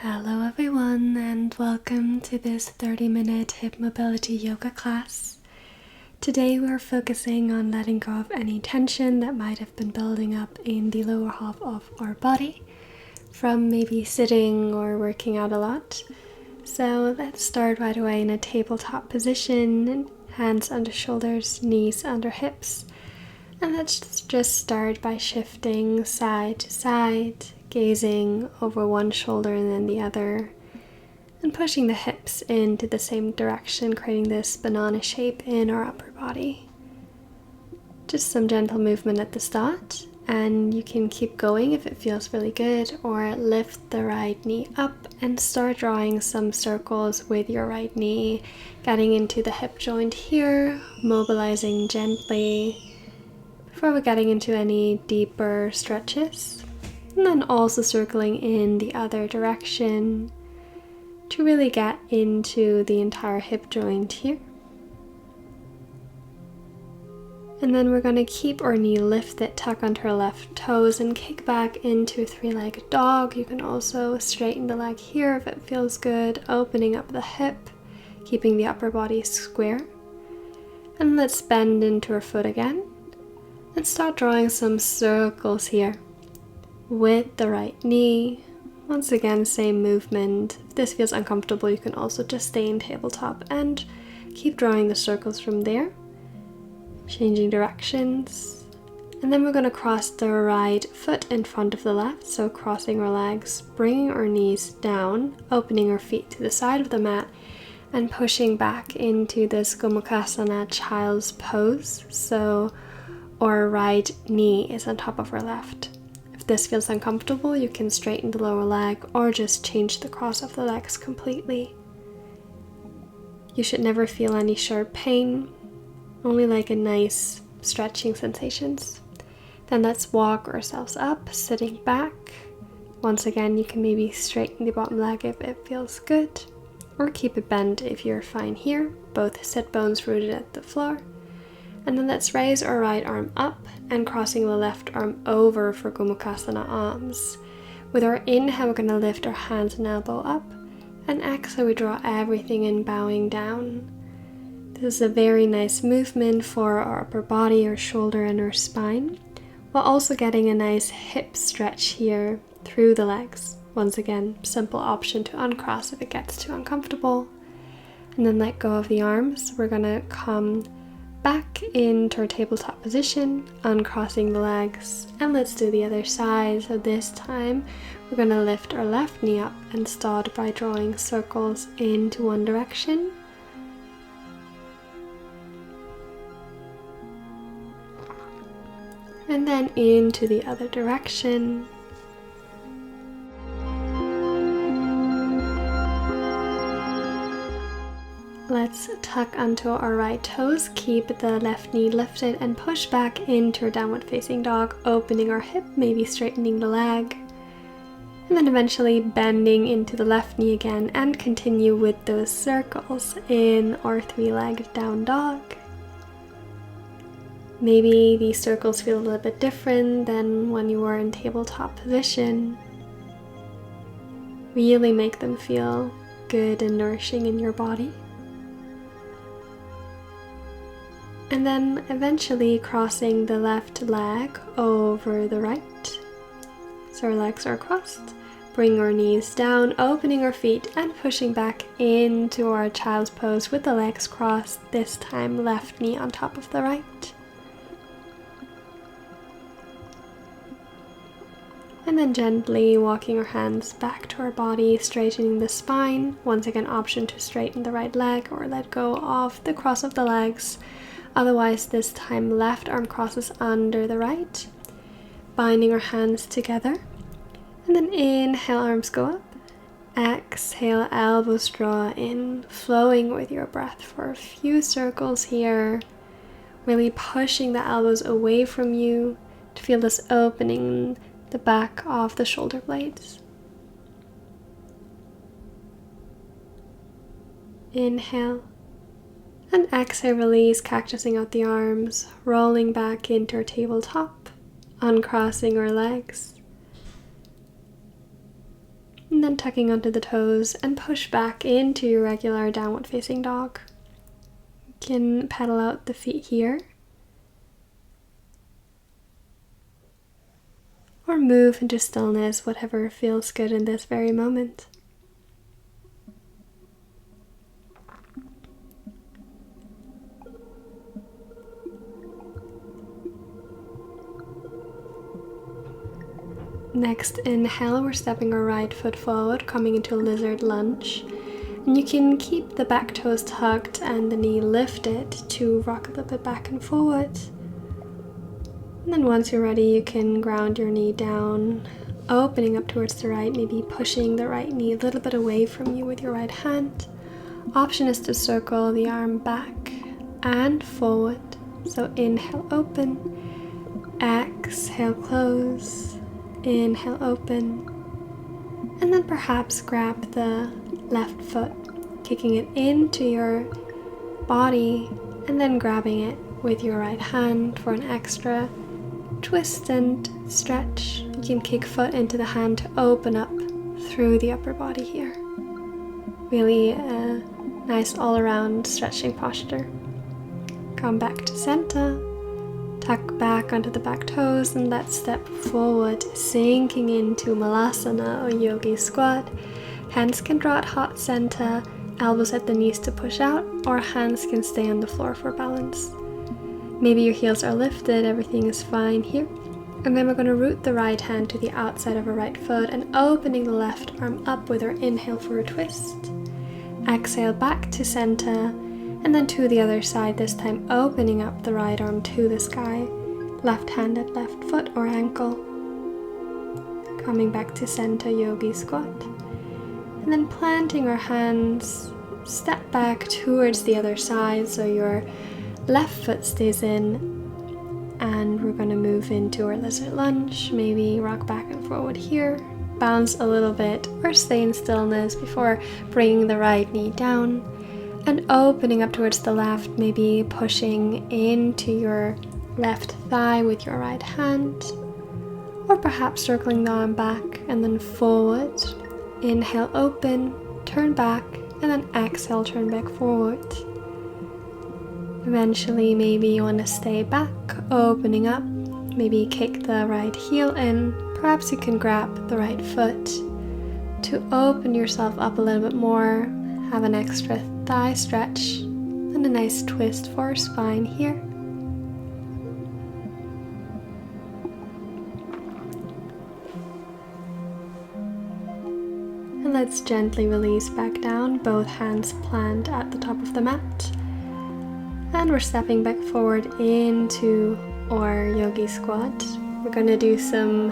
Hello everyone, and welcome to this 30-minute hip mobility yoga class. Today we're focusing on letting go of any tension that might have been building up in the lower half of our body from maybe sitting or working out a lot. So let's start right away in a tabletop position, hands under shoulders, knees under hips. And let's just start by shifting side to side, gazing over one shoulder and then the other, and pushing the hips into the same direction, creating this banana shape in our upper body. Just some gentle movement at the start, and you can keep going if it feels really good, or lift the right knee up and start drawing some circles with your right knee, getting into the hip joint here, mobilizing gently before we're getting into any deeper stretches. And then also circling in the other direction to really get into the entire hip joint here. And then we're going to keep our knee lifted, tuck under our left toes and kick back into a three-legged dog. You can also straighten the leg here if it feels good, opening up the hip, keeping the upper body square. And let's bend into our foot again and start drawing some circles here with the right knee. Once again, same movement. If this feels uncomfortable, you can also just stay in tabletop and keep drawing the circles from there, changing directions. And then we're going to cross the right foot in front of the left, so crossing our legs, bringing our knees down, opening our feet to the side of the mat, and pushing back into this Gomukhasana child's pose. So our right knee is on top of our left. If this feels uncomfortable, you can straighten the lower leg or just change the cross of the legs completely. You should never feel any sharp pain, only like a nice stretching sensations. Then let's walk ourselves up, sitting back. Once again, you can maybe straighten the bottom leg if it feels good, or keep it bent if you're fine here, both sit bones rooted at the floor. And then let's raise our right arm up and crossing the left arm over for Gomukhasana arms. With our inhale, we're going to lift our hands and elbow up, and exhale, we draw everything in, bowing down. This is a very nice movement for our upper body, our shoulder and our spine, while also getting a nice hip stretch here through the legs. Once again, simple option to uncross if it gets too uncomfortable. And then let go of the arms. We're going to come back into our tabletop position, uncrossing the legs, and let's do the other side. So this time we're going to lift our left knee up and start by drawing circles into one direction. And then into the other direction. Let's tuck onto our right toes, keep the left knee lifted and push back into our downward facing dog, opening our hip, maybe straightening the leg. And then eventually bending into the left knee again and continue with those circles in our three-legged down dog. Maybe these circles feel a little bit different than when you were in tabletop position. Really make them feel good and nourishing in your body. And then eventually crossing the left leg over the right. So our legs are crossed. Bring our knees down, opening our feet and pushing back into our child's pose with the legs crossed, this time left knee on top of the right. And then gently walking our hands back to our body, straightening the spine. Once again, option to straighten the right leg or let go of the cross of the legs. Otherwise, this time left arm crosses under the right, binding our hands together. And then inhale, arms go up. Exhale, elbows draw in, flowing with your breath for a few circles here. Really pushing the elbows away from you to feel this opening the back of the shoulder blades. Inhale. And exhale, release, cactusing out the arms, rolling back into our tabletop, uncrossing our legs. And and then tucking onto the toes and push back into your regular downward facing dog. You can pedal out the feet here, or move into stillness, whatever feels good in this very moment. Next inhale, we're stepping our right foot forward, coming into a lizard lunge. And you can keep the back toes tucked and the knee lifted to rock a little bit back and forward. And then once you're ready, you can ground your knee down, opening up towards the right, maybe pushing the right knee a little bit away from you with your right hand. Option is to circle the arm back and forward. So inhale, open, exhale, close, inhale, open, and then perhaps grab the left foot, kicking it into your body and then grabbing it with your right hand for an extra twist and stretch. You can kick foot into the hand to open up through the upper body here. Really a nice all-around stretching posture. Come back to center, tuck back onto the back toes, and let's step forward, sinking into Malasana or Yogi Squat. Hands can draw at heart center, elbows at the knees to push out, or hands can stay on the floor for balance. Maybe your heels are lifted, everything is fine here. And then we're going to root the right hand to the outside of our right foot and opening the left arm up with our inhale for a twist. Exhale back to center, and then to the other side, this time opening up the right arm to the sky, left hand at left foot or ankle. Coming back to center, Yogi Squat. And then planting our hands, step back towards the other side so your left foot stays in, and we're going to move into our lizard lunge. Maybe rock back and forward here, bounce a little bit, or stay in stillness before bringing the right knee down and opening up towards the left, maybe pushing into your left thigh with your right hand, or perhaps circling the arm back and then forward. Inhale, open, turn back, and then exhale, turn back forward. Eventually, maybe you want to stay back, opening up, maybe kick the right heel in. Perhaps you can grab the right foot to open yourself up a little bit more, have an extra thigh stretch, and a nice twist for our spine here. And let's gently release back down, both hands plant at the top of the mat. And we're stepping back forward into our Yogi Squat. We're going to do some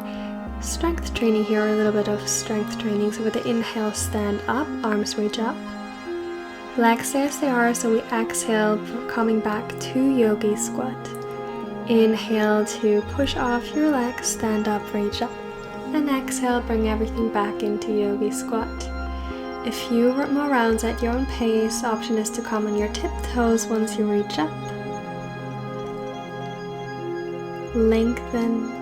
strength training here, a little bit of strength training. So with the inhale, stand up, arms reach up. Legs stay as they are, so we exhale, coming back to Yogi Squat. Inhale to push off your legs, stand up, reach up. And exhale, bring everything back into Yogi Squat. A few more rounds at your own pace. Option is to come on your tiptoes once you reach up. Lengthen.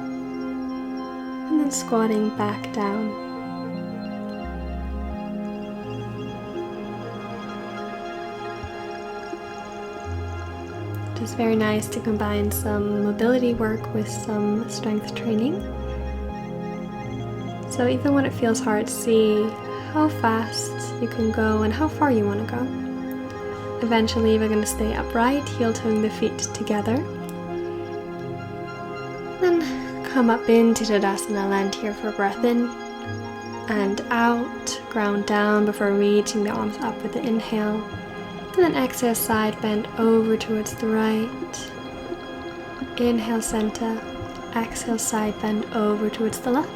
And then squatting back down. It's very nice to combine some mobility work with some strength training. So even when it feels hard, see how fast you can go and how far you want to go. Eventually we're going to stay upright, heel-toeing the feet together. Then come up into Tadasana, land here for a breath in and out, ground down before reaching the arms up with the inhale. And then exhale, side bend over towards the right. Inhale, center. Exhale, side bend over towards the left.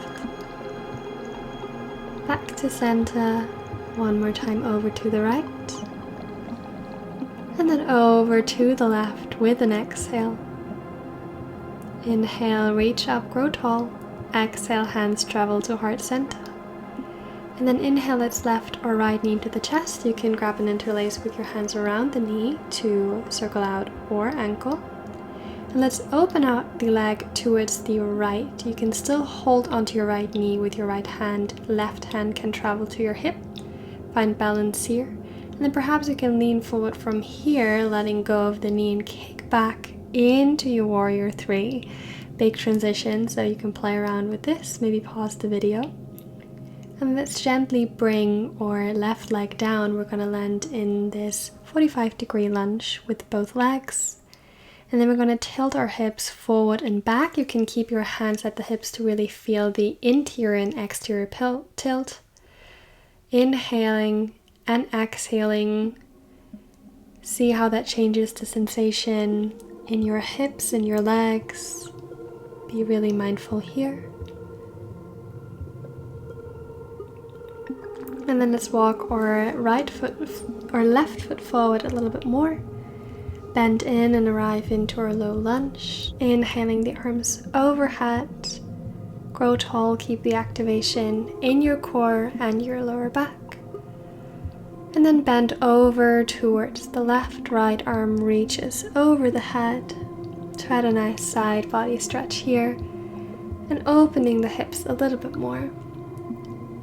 Back to center. One more time over to the right. And then over to the left with an exhale. Inhale, reach up, grow tall. Exhale, hands travel to heart center. And then inhale, let's left or right knee to the chest. You can grab and interlace with your hands around the knee to circle out or ankle. And let's open out the leg towards the right. You can still hold onto your right knee with your right hand. Left hand can travel to your hip. Find balance here. And then perhaps you can lean forward from here, letting go of the knee and kick back into your warrior three. Big transition, so you can play around with this. Maybe pause the video. And let's gently bring our left leg down. We're going to land in this 45-degree lunge with both legs. And then we're going to tilt our hips forward and back. You can keep your hands at the hips to really feel the interior and exterior tilt. Inhaling and exhaling. See how that changes the sensation in your hips and your legs. Be really mindful here. And then let's walk our left foot forward a little bit more. Bend in and arrive into our low lunge. Inhaling the arms overhead. Grow tall, keep the activation in your core and your lower back. And then bend over towards the left. Right arm reaches over the head. Try a nice side body stretch here. And opening the hips a little bit more.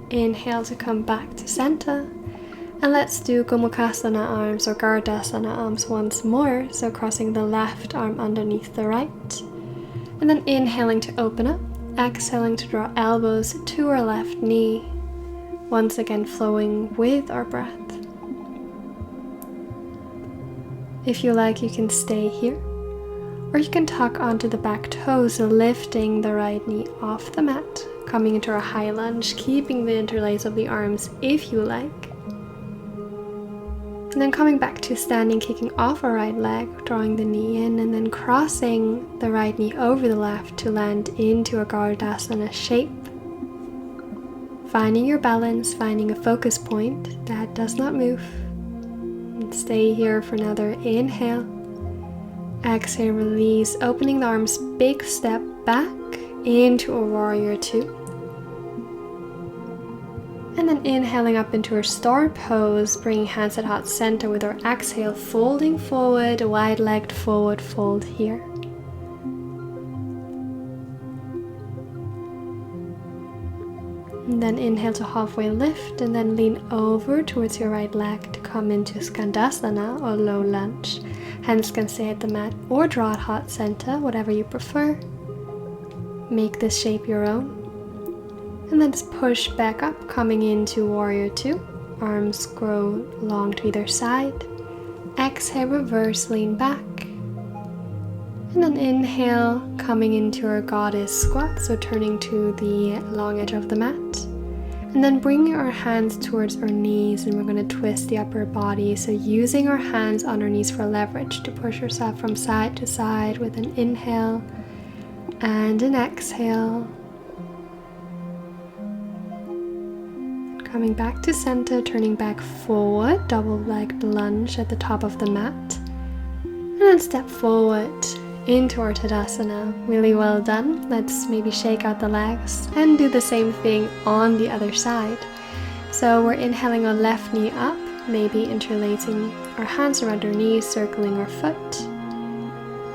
Inhale to come back to center. And let's do Gomukhasana arms or Gardasana arms once more. So crossing the left arm underneath the right. And then inhaling to open up. Exhaling to draw elbows to our left knee. Once again flowing with our breath. If you like, you can stay here. Or you can tuck onto the back toes, lifting the right knee off the mat. Coming into a high lunge, keeping the interlace of the arms if you like. And then coming back to standing, kicking off our right leg, drawing the knee in, and then crossing the right knee over the left to land into a Gardasana shape. Finding your balance, finding a focus point that does not move. And stay here for another inhale. Exhale, release, opening the arms, big step back into a warrior two. And then inhaling up into our star pose, bringing hands at heart center with our exhale, folding forward, wide-legged forward fold here. And then inhale to halfway lift and then lean over towards your right leg to come into Skandasana or low lunge. Hands can stay at the mat or draw at heart center, whatever you prefer. Make this shape your own. And then just push back up, coming into warrior two. Arms grow long to either side. Exhale, reverse, lean back. And then inhale, coming into our goddess squat, so turning to the long edge of the mat. And then bringing our hands towards our knees, and we're going to twist the upper body. So using our hands on our knees for leverage to push yourself from side to side with an inhale and an exhale. Coming back to center, turning back forward, double-legged lunge at the top of the mat. And then step forward into our Tadasana. Really well done. Let's maybe shake out the legs and do the same thing on the other side. So we're inhaling our left knee up, maybe interlacing our hands around our knees, circling our foot.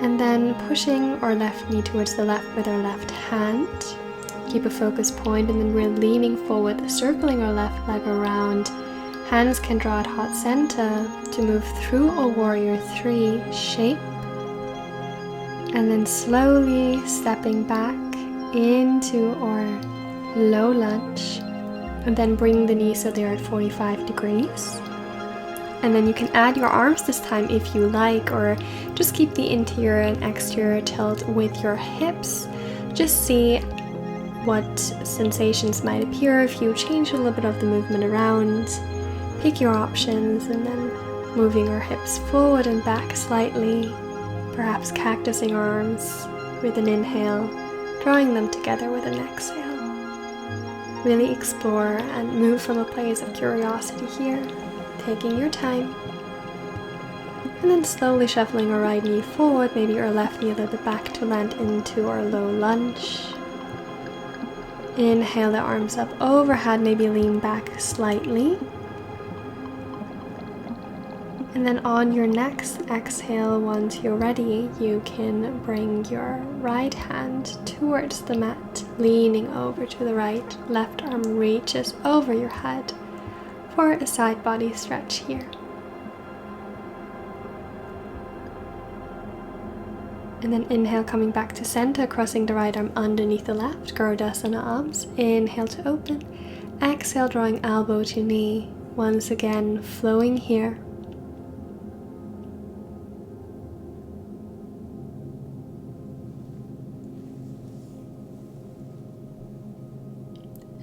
And then pushing our left knee towards the left with our left hand. Keep a focus point, and then we're leaning forward, circling our left leg around. Hands can draw at heart center to move through a warrior three shape. And then slowly stepping back into our low lunge. And then bring the knees so they're at 45 degrees. And then you can add your arms this time if you like, or just keep the interior and exterior tilt with your hips. Just see what sensations might appear if you change a little bit of the movement around. Pick your options, and then moving our hips forward and back slightly, perhaps cactusing arms with an inhale, drawing them together with an exhale. Really explore and move from a place of curiosity here, taking your time. And then slowly shuffling our right knee forward, maybe our left knee a little bit back to land into our low lunge. Inhale the arms up overhead, maybe lean back slightly. And then on your next exhale, once you're ready, you can bring your right hand towards the mat, leaning over to the right. Left arm reaches over your head for a side body stretch here. And then inhale, coming back to center, crossing the right arm underneath the left, Garudasana arms. Inhale to open. Exhale, drawing elbow to knee. Once again, flowing here.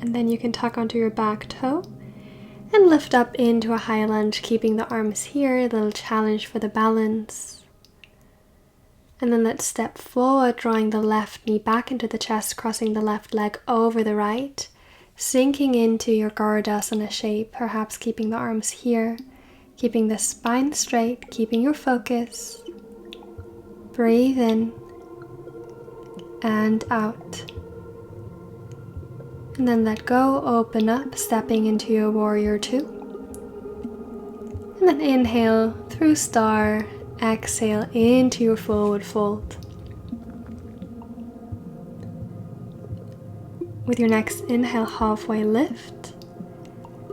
And then you can tuck onto your back toe and lift up into a high lunge, keeping the arms here, a little challenge for the balance. And then let's step forward, drawing the left knee back into the chest, crossing the left leg over the right, sinking into your Garudasana shape, perhaps keeping the arms here, keeping the spine straight, keeping your focus. Breathe in and out. And then let go, open up, stepping into your warrior two. And then inhale through star, exhale into your forward fold. With your next inhale, halfway lift.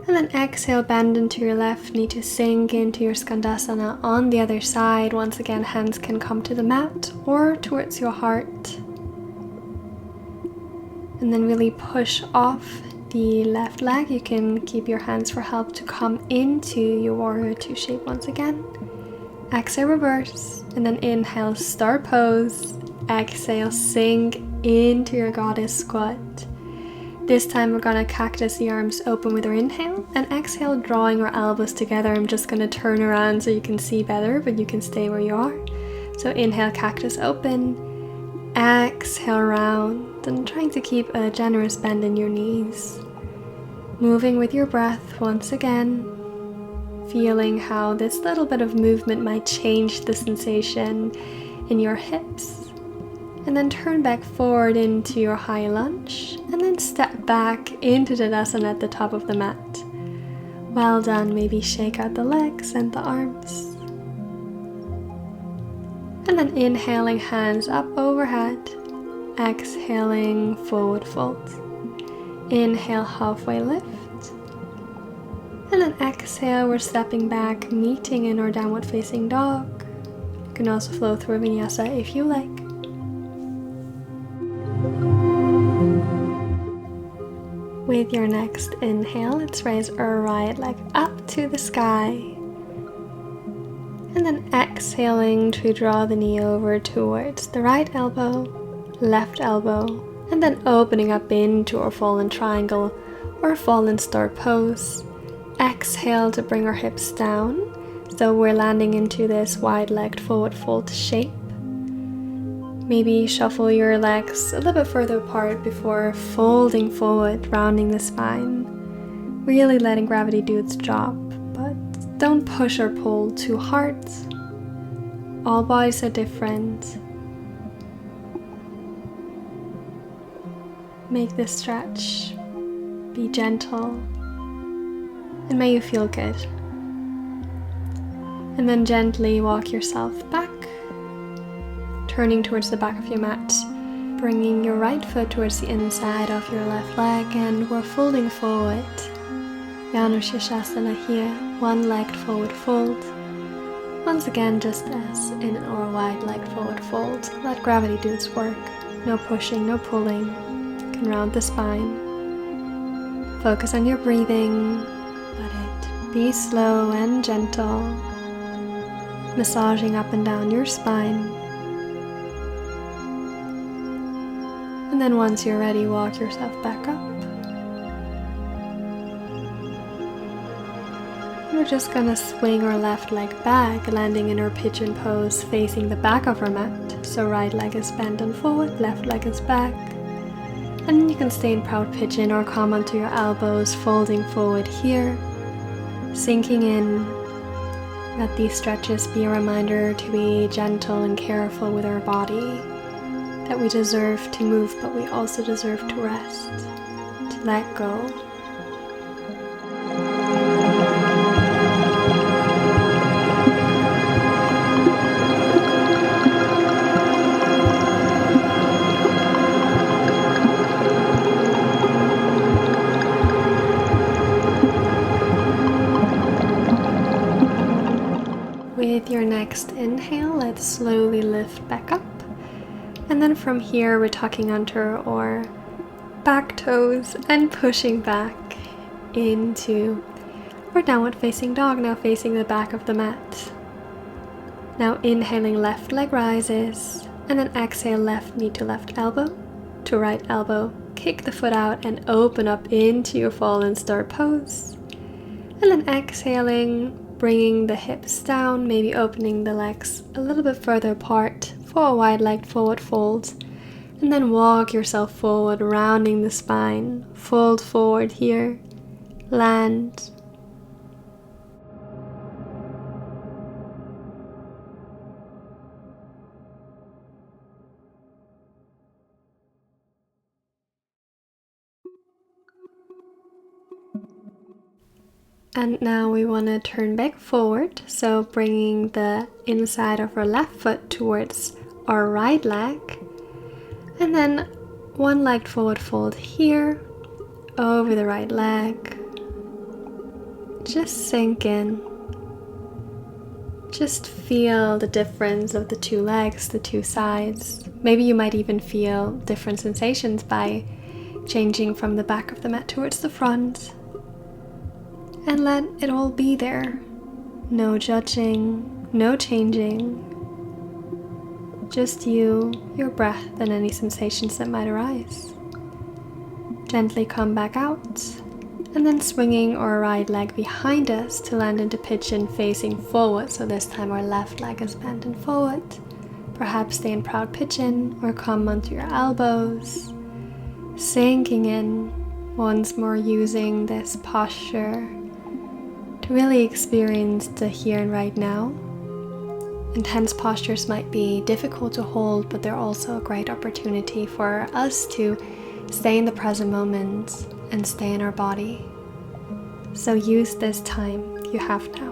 And then exhale, bend into your left knee to sink into your Skandasana on the other side. Once again, hands can come to the mat or towards your heart. And then really push off the left leg. You can keep your hands for help to come into your warrior two shape once again. Exhale, reverse, and then inhale, star pose. Exhale, sink into your goddess squat. This time we're gonna cactus the arms open with our inhale, and exhale, drawing our elbows together. I'm just gonna turn around so you can see better, but you can stay where you are. So inhale, cactus open. Exhale, round, and trying to keep a generous bend in your knees. Moving with your breath once again, feeling how this little bit of movement might change the sensation in your hips. And then turn back forward into your high lunge, and then step back into Tadasana at the top of the mat. Well done, maybe shake out the legs and the arms. And then inhaling, hands up overhead. Exhaling, forward fold. Inhale, halfway lift. And then exhale, we're stepping back, meeting in our downward facing dog. You can also flow through vinyasa if you like. With your next inhale, let's raise our right leg up to the sky. And then exhaling to draw the knee over towards the right elbow, left elbow, and then opening up into our fallen triangle or fallen star pose. Exhale to bring our hips down, so we're landing into this wide-legged forward fold shape. Maybe shuffle your legs a little bit further apart before folding forward, rounding the spine. Really letting gravity do its job, but don't push or pull too hard. All bodies are different. Make this stretch. Be gentle. And may you feel good. And then gently walk yourself back, turning towards the back of your mat, bringing your right foot towards the inside of your left leg, and we're folding forward. Janushirshasana here, one-legged forward fold. Once again, just as in our wide-legged forward fold, let gravity do its work. No pushing, no pulling. You can round the spine. Focus on your breathing. Let it be slow and gentle, massaging up and down your spine. And then once you're ready, walk yourself back up. We're just gonna swing our left leg back, landing in our pigeon pose, facing the back of our mat. So right leg is bent and forward, left leg is back. And you can stay in proud pigeon or come onto your elbows, folding forward here, sinking in. Let these stretches be a reminder to be gentle and careful with our body, that we deserve to move, but we also deserve to rest, to let go. With your next inhale, let's slowly lift back up. And then from here, we're tucking under our back toes and pushing back into our downward facing dog, now facing the back of the mat. Now inhaling, left leg rises, and then exhale, left knee to left elbow to right elbow. Kick the foot out and open up into your fallen star pose. And then exhaling, bringing the hips down, maybe opening the legs a little bit further apart for a wide-legged forward fold. And then walk yourself forward, rounding the spine. Fold forward here. Land. And now we want to turn back forward, so bringing the inside of our left foot towards our right leg, and then one leg forward fold here, over the right leg. Just sink in. Just feel the difference of the two legs, the two sides. Maybe you might even feel different sensations by changing from the back of the mat towards the front. And let it all be there. No judging, no changing. Just you, your breath, and any sensations that might arise. Gently come back out, and then swinging our right leg behind us to land into pigeon facing forward. So this time our left leg is bent and forward. Perhaps stay in proud pigeon or come onto your elbows. Sinking in, once more using this posture to really experience the here and right now. Intense postures might be difficult to hold, but they're also a great opportunity for us to stay in the present moment and stay in our body. So use this time you have now.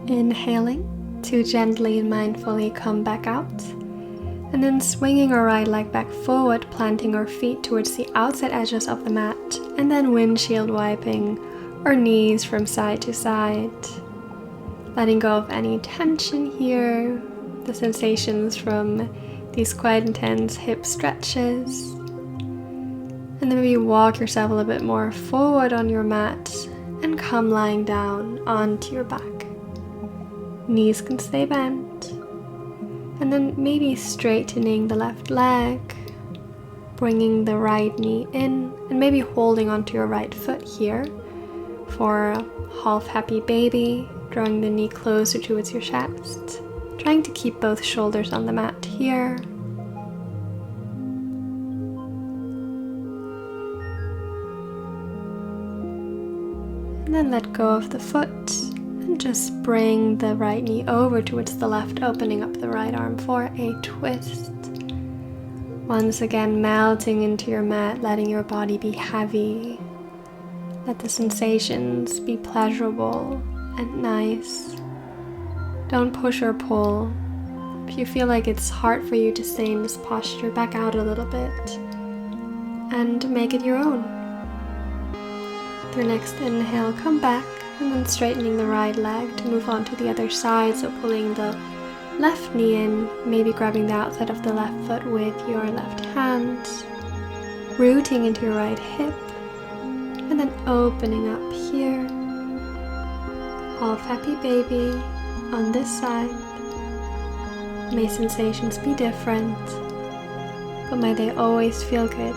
Inhaling to gently and mindfully come back out, and then swinging our right leg back forward, planting our feet towards the outside edges of the mat, and then windshield wiping our knees from side to side, letting go of any tension here, the sensations from these quite intense hip stretches. And then maybe walk yourself a little bit more forward on your mat and come lying down onto your back. Knees can stay bent, and then maybe straightening the left leg, bringing the right knee in, and maybe holding onto your right foot here for a half happy baby, drawing the knee closer towards your chest, trying to keep both shoulders on the mat here. And then let go of the foot. And just bring the right knee over towards the left, opening up the right arm for a twist. Once again, melting into your mat, letting your body be heavy. Let the sensations be pleasurable and nice. Don't push or pull. If you feel like it's hard for you to stay in this posture, back out a little bit and make it your own. With your next inhale, come back. And then straightening the right leg to move on to the other side, so pulling the left knee in, maybe grabbing the outside of the left foot with your left hand, rooting into your right hip, and then opening up here. Half happy baby on this side. May sensations be different, but may they always feel good.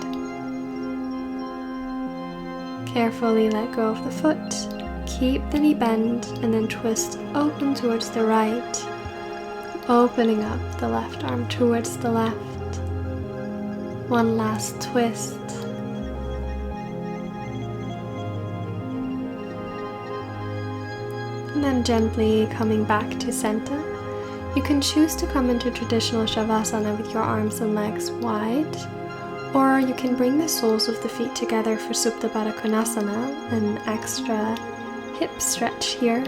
Carefully let go of the foot. Keep the knee bent and then twist open towards the right, opening up the left arm towards the left. One last twist. And then gently coming back to center. You can choose to come into traditional Shavasana with your arms and legs wide, or you can bring the soles of the feet together for Supta Baddha Konasana, an extra hip stretch here,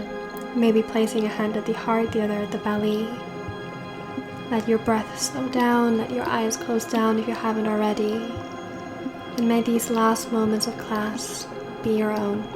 maybe placing a hand at the heart, the other at the belly. Let your breath slow down, let your eyes close down if you haven't already. And may these last moments of class be your own.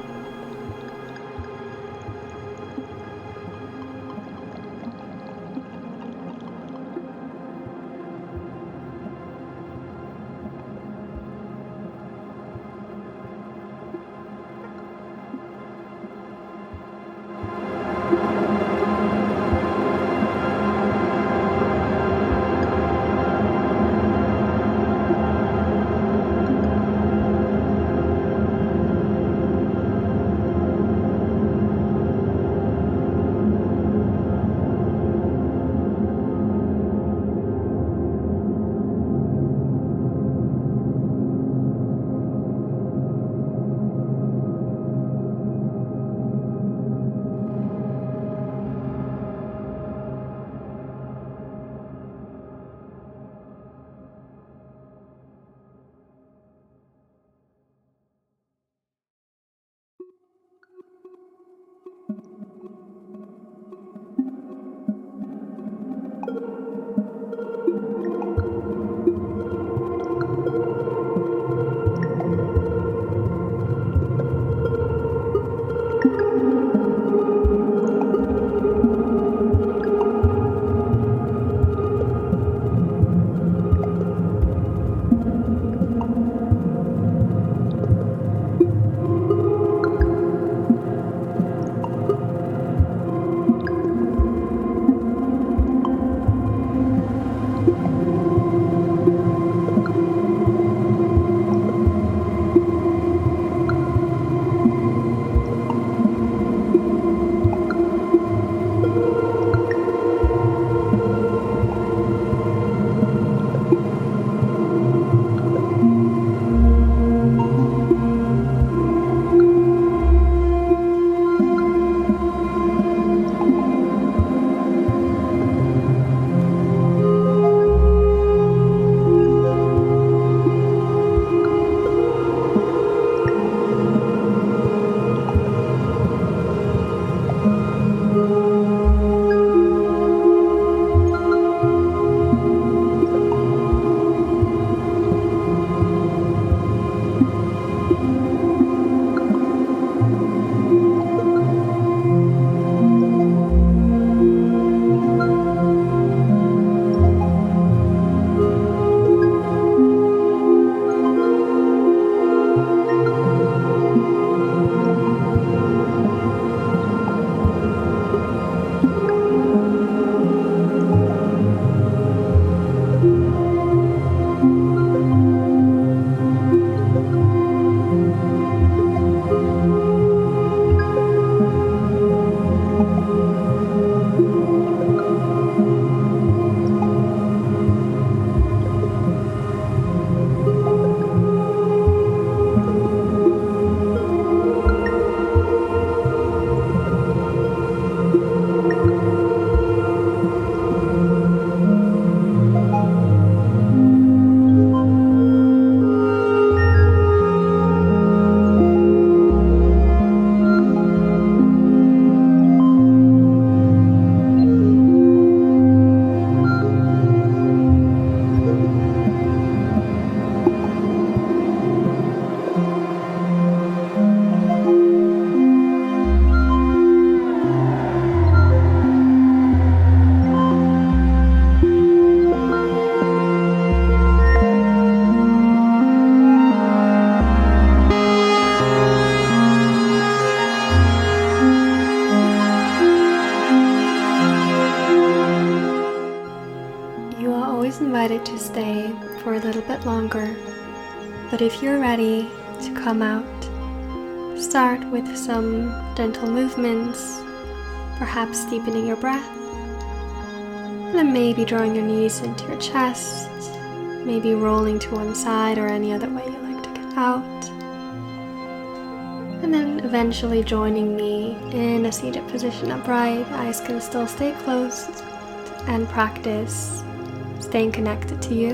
Invited to stay for a little bit longer, but if you're ready to come out, start with some gentle movements, perhaps deepening your breath, and then maybe drawing your knees into your chest, maybe rolling to one side or any other way you like to get out, and then eventually joining me in a seated position upright. Eyes can still stay closed, and practice staying connected to you.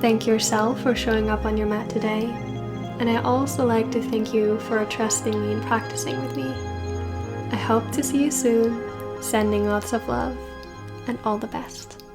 Thank yourself for showing up on your mat today, and I also like to thank you for trusting me and practicing with me. I hope to see you soon, sending lots of love, and all the best.